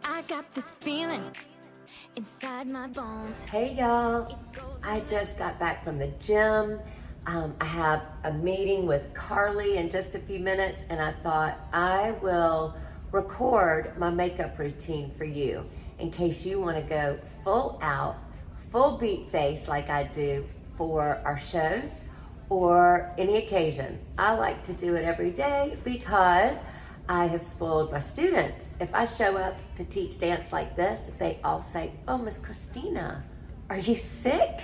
I got this feeling inside my bones. Hey y'all, I just got back from the gym. I have a meeting with Carly in just a few minutes, and I thought I will record my makeup routine for you in case you want to go full out, full beat face like I do for our shows or any occasion. I like to do it every day because I have spoiled my students. If I show up to teach dance like this, they all say, "Oh, Miss Christina, are you sick?"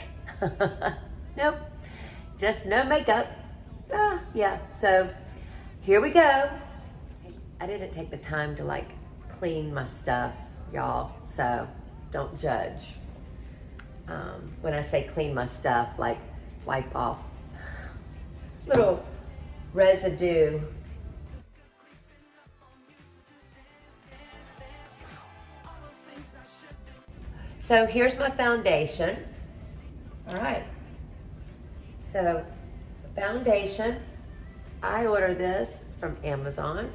Nope, just no makeup. Yeah, so here we go. I didn't take the time to like clean my stuff, y'all, so don't judge. When I say clean my stuff, like wipe off little residue. So here's my foundation. All right. So foundation, I order this from Amazon.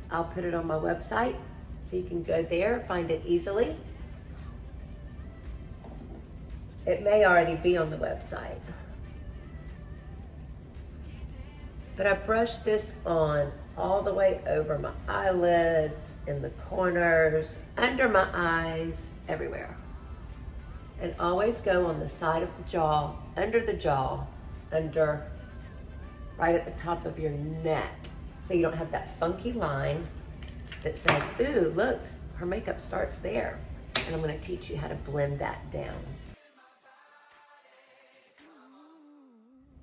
I'll put it on my website so you can go there, find it easily. It may already be on the website. But I brush this on all the way over my eyelids, in the corners, under my eyes, everywhere. And always go on the side of the jaw, under, right at the top of your neck. So you don't have that funky line that says, ooh, look, her makeup starts there. And I'm gonna teach you how to blend that down.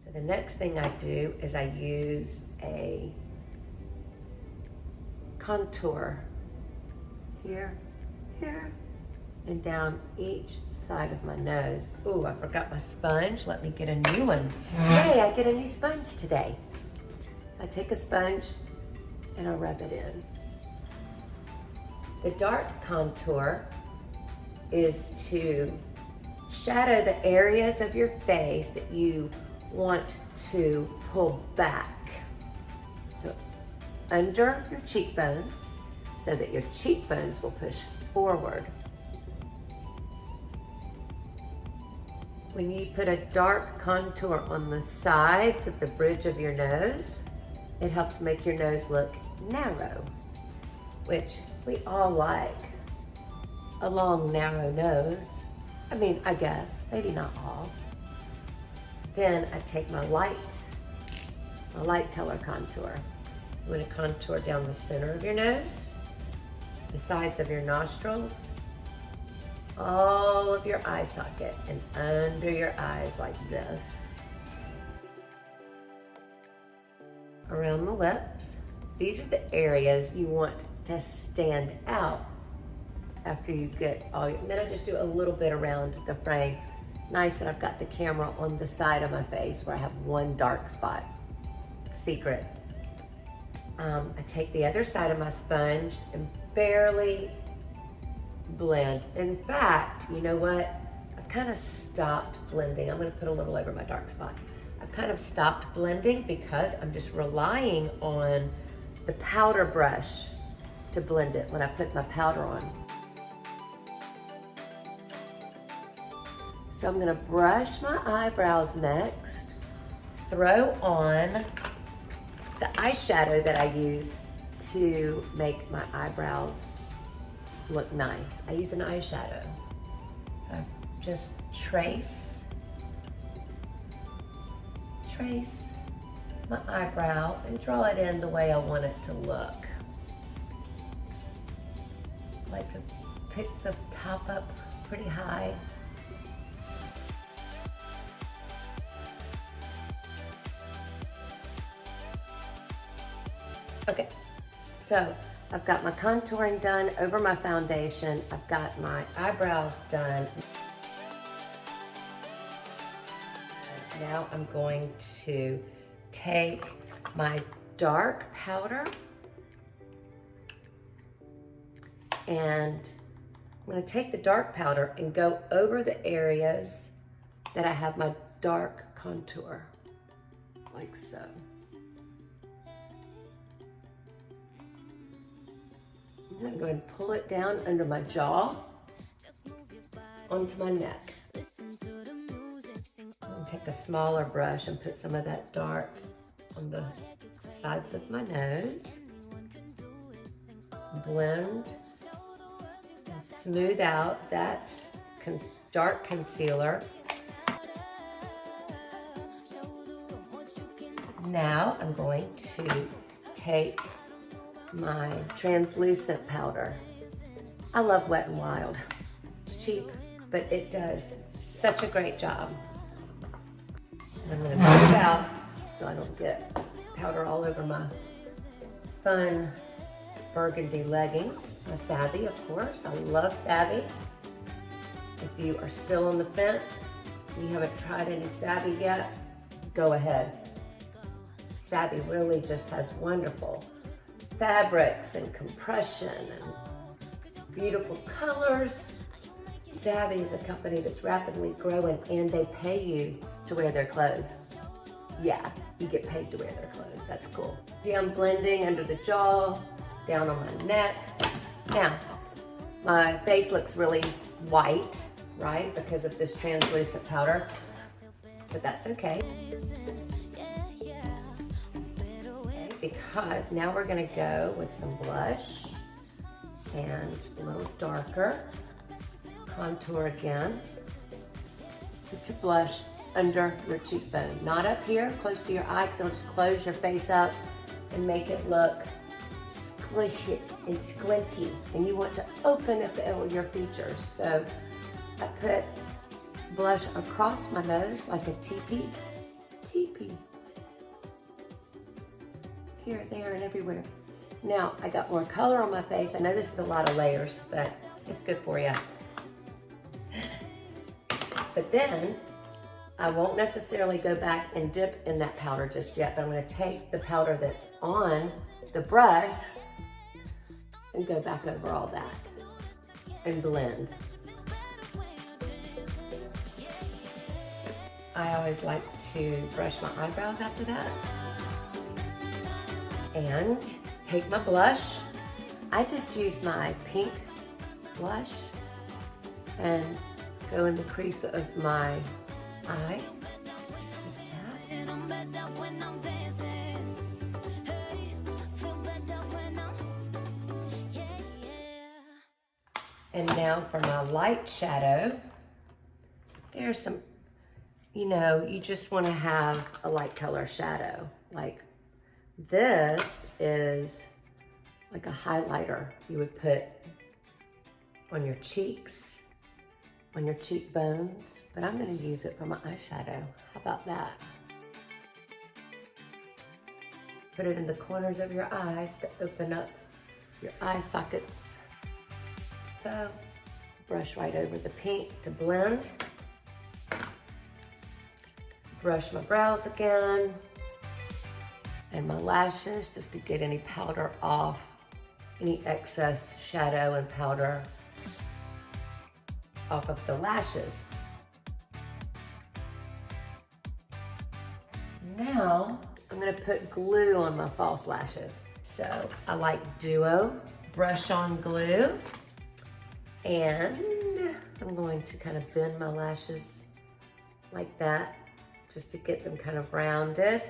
So the next thing I do is I use a contour here, and down each side of my nose. Ooh, I forgot my sponge. Let me get a new one. Hey, I get a new sponge today. So I take a sponge and I rub it in. The dark contour is to shadow the areas of your face that you want to pull back. So under your cheekbones, so that your cheekbones will push forward. When you put a dark contour on the sides of the bridge of your nose, it helps make your nose look narrow, which we all like. A long, narrow nose. I mean, I guess, maybe not all. Then I take my light color contour. I'm gonna contour down the center of your nose, the sides of your nostrils, all of your eye socket, and under your eyes like this. Around the lips. These are the areas you want to stand out after you get all your, and then I just do a little bit around the frame. Nice that I've got the camera on the side of my face where I have one dark spot. Secret. I take the other side of my sponge and barely blend. In fact, you know what? I've kind of stopped blending. I'm gonna put a little over my dark spot. I've kind of stopped blending because I'm just relying on the powder brush to blend it when I put my powder on. So I'm gonna brush my eyebrows next, throw on the eyeshadow that I use to make my eyebrows look nice. I use an eyeshadow. So I just trace my eyebrow and draw it in the way I want it to look. I like to pick the top up pretty high. Okay, so I've got my contouring done over my foundation. I've got my eyebrows done. Now I'm going to take my dark powder and I'm going to take the dark powder and go over the areas that I have my dark contour, like so. I'm gonna go ahead and pull it down under my jaw onto my neck. I'm gonna take a smaller brush and put some of that dark on the sides of my nose. Blend and smooth out that dark concealer. Now I'm going to take my translucent powder. I love Wet n Wild. It's cheap, but it does such a great job. And I'm gonna move it out so I don't get powder all over my fun burgundy leggings. My Savvy, of course. I love Savvy. If you are still on the fence, and you haven't tried any Savvy yet, go ahead. Savvy really just has wonderful fabrics and compression and beautiful colors. Savvy is a company that's rapidly growing, and they pay you to wear their clothes. Yeah, you get paid to wear their clothes. That's cool. See, I'm blending under the jaw, down on my neck. Now, my face looks really white, right? Because of this translucent powder, but that's okay. Because now we're gonna go with some blush and a little darker. Contour again. Put your blush under your cheekbone, not up here, close to your eye, because it'll just close your face up and make it look squishy and squinty, and you want to open up your features. So I put blush across my nose like a teepee. Here, there, and everywhere. Now, I got more color on my face. I know this is a lot of layers, but it's good for you. But then, I won't necessarily go back and dip in that powder just yet, but I'm gonna take the powder that's on the brush and go back over all that and blend. I always like to brush my eyebrows after that. And take my blush. I just use my pink blush and go in the crease of my eye. And now for my light shadow, there's some, you just want to have a light color shadow. Like this is like a highlighter you would put on your cheeks, on your cheekbones, but I'm going to use it for my eyeshadow. How about that? Put it in the corners of your eyes to open up your eye sockets. So, brush right over the pink to blend. Brush my brows again. And my lashes, just to get any powder off, any excess shadow and powder off of the lashes. Now, I'm gonna put glue on my false lashes. So I like Duo brush on glue, and I'm going to kind of bend my lashes like that, just to get them kind of rounded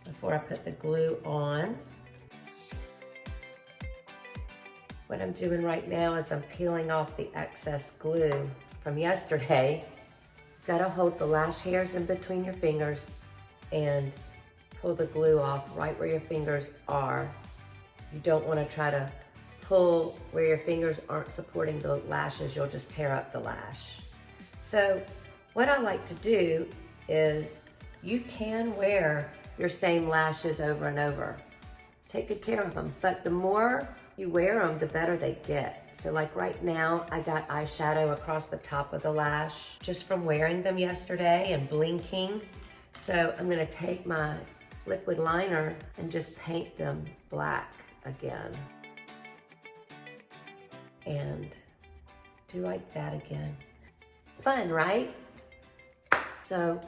before I put the glue on. What I'm doing right now is I'm peeling off the excess glue from yesterday. Gotta hold the lash hairs in between your fingers and pull the glue off right where your fingers are. You don't want to try to pull where your fingers aren't supporting the lashes. You'll just tear up the lash. So what I like to do is, you can wear your same lashes over and over. Take good care of them, but the more you wear them, the better they get. So like right now, I got eyeshadow across the top of the lash just from wearing them yesterday and blinking. So I'm gonna take my liquid liner and just paint them black again. And do like that again. Fun, right? So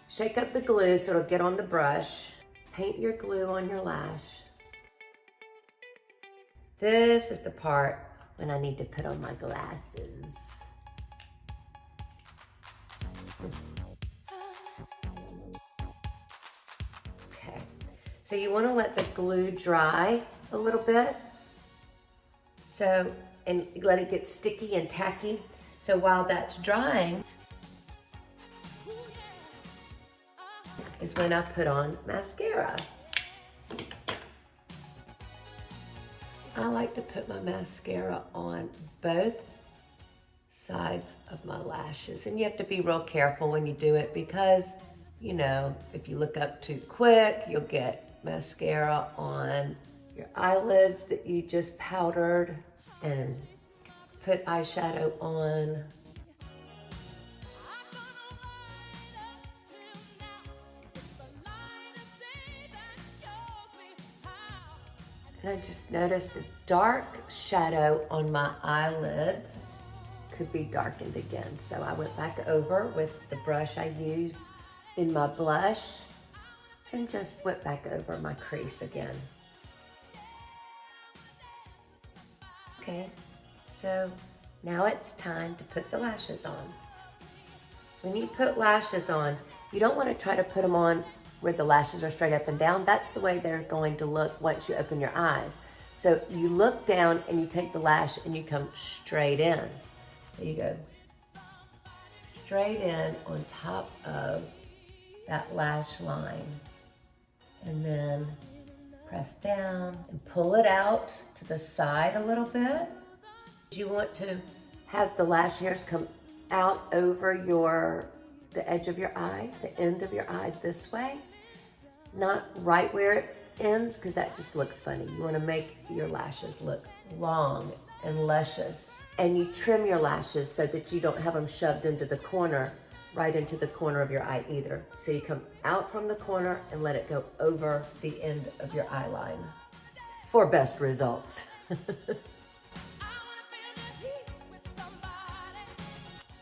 shake up the glue so it'll get on the brush. Paint your glue on your lash. This is the part when I need to put on my glasses. Okay, so you want to let the glue dry a little bit. So, and let it get sticky and tacky. So while that's drying is when I put on mascara. I like to put my mascara on both sides of my lashes. And you have to be real careful when you do it because, you know, if you look up too quick, you'll get mascara on your eyelids that you just powdered and put eyeshadow on. And I just noticed the dark shadow on my eyelids could be darkened again. So I went back over with the brush I used in my blush and just went back over my crease again. Okay, so now it's time to put the lashes on. When you put lashes on, you don't want to try to put them on where the lashes are straight up and down. That's the way they're going to look once you open your eyes. So you look down and you take the lash and you come straight in. So you go straight in on top of that lash line. And then press down and pull it out to the side a little bit. You want to have the lash hairs come out over the edge of your eye, the end of your eye this way, not right where it ends because that just looks funny. You want to make your lashes look long and luscious. And you trim your lashes so that you don't have them shoved into the corner, right into the corner of your eye either. So you come out from the corner and let it go over the end of your eye line for best results.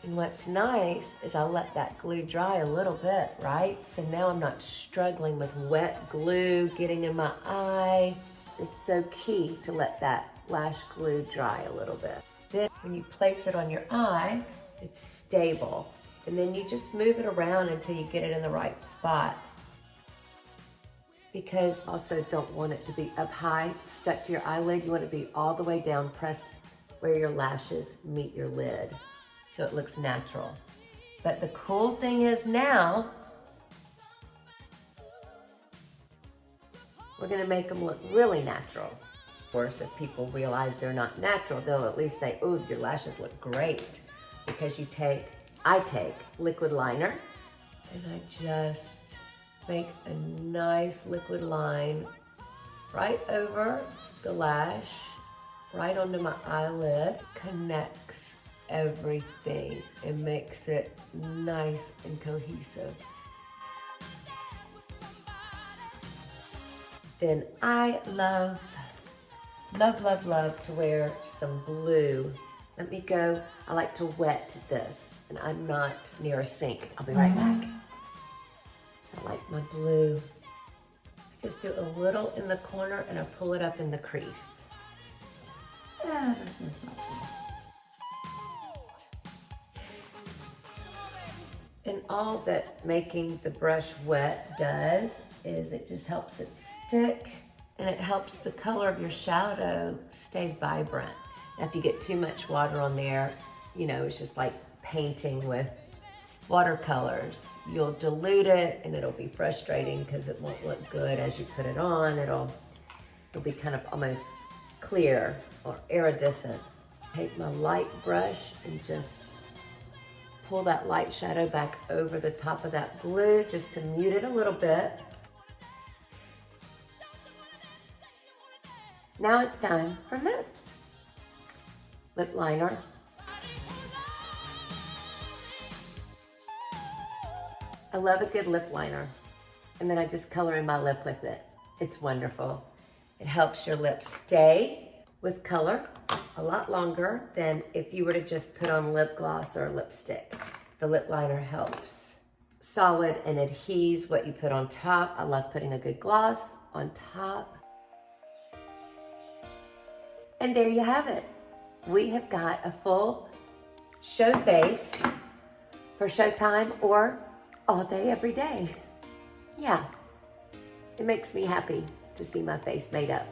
And what's nice is I'll let that glue dry a little bit, right? So now I'm not struggling with wet glue getting in my eye. It's so key to let that lash glue dry a little bit. Then when you place it on your eye, it's stable. And then you just move it around until you get it in the right spot. Because also don't want it to be up high, stuck to your eyelid. You want it to be all the way down, pressed where your lashes meet your lid. So it looks natural. But the cool thing is now, we're gonna make them look really natural. Of course, if people realize they're not natural, they'll at least say, oh, your lashes look great. Because I take liquid liner and I just make a nice liquid line right over the lash, right onto my eyelid, connects everything and makes it nice and cohesive. Then I love to wear some blue. Let me go. I like to wet this and I'm not near a sink. I'll be right back. So I like my blue. Just do a little in the corner and I pull it up in the crease. There's no smell. And all that making the brush wet does is it just helps it stick and it helps the color of your shadow stay vibrant. Now, if you get too much water on there, you know, it's just like painting with watercolors. You'll dilute it and it'll be frustrating because it won't look good as you put it on. It'll be kind of almost clear or iridescent. Take my light brush and just pull that light shadow back over the top of that blue just to mute it a little bit. Now it's time for lips. Lip liner. I love a good lip liner. And then I just color in my lip with it. It's wonderful. It helps your lips stay with color a lot longer than if you were to just put on lip gloss or lipstick. The lip liner helps solid and adheres what you put on top. I love putting a good gloss on top. And there you have it. We have got a full show face for showtime or all day, every day. Yeah, it makes me happy to see my face made up.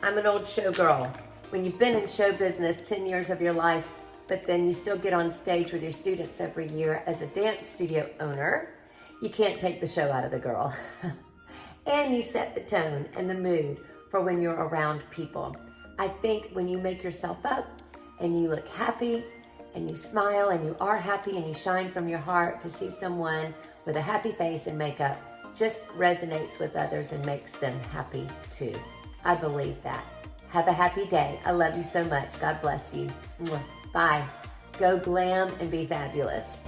I'm an old showgirl. When you've been in show business 10 years of your life, but then you still get on stage with your students every year as a dance studio owner, you can't take the show out of the girl. And you set the tone and the mood for when you're around people. I think when you make yourself up and you look happy and you smile and you are happy and you shine from your heart, to see someone with a happy face and makeup just resonates with others and makes them happy too. I believe that. Have a happy day. I love you so much. God bless you. Mwah. Bye. Go glam and be fabulous.